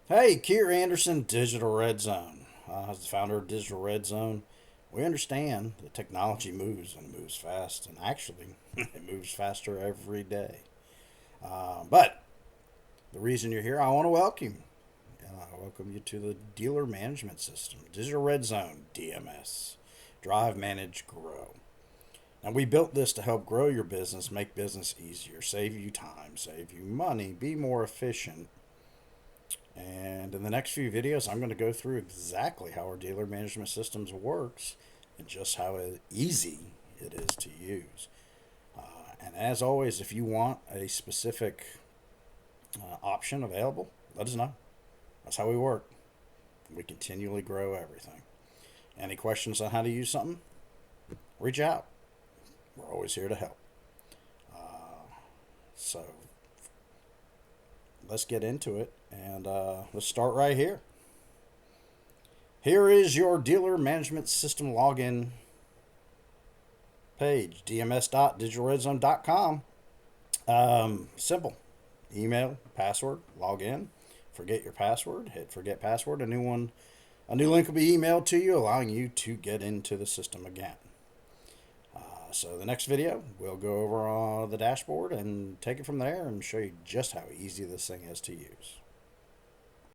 Hey, Kier Anderson, Digital Red Zone. As the founder of Digital Red Zone, we understand that technology moves and it moves fast, and actually, it moves faster every day. But the reason you're here, I want to welcome you. I welcome you to the Dealer Management System, Digital Red Zone, DMS. Drive, manage, grow. Now, we built this to help grow your business, make business easier, save you time, save you money, be more efficient. And in the next few videos, I'm going to go through exactly how our dealer management systems works and just how easy it is to use. And as always, if you want a specific option available, let us know. That's how we work. We continually grow everything. Any questions on how to use something? Reach out. We're always here to help. So let's get into it, and let's start right here. Here is your dealer management system login page, dms.digitalredzone.com. Simple. Email, password, log in. Forget your password, hit forget password. A new link will be emailed to you, allowing you to get into the system again. So the next video, we'll go over the dashboard and take it from there and show you just how easy this thing is to use.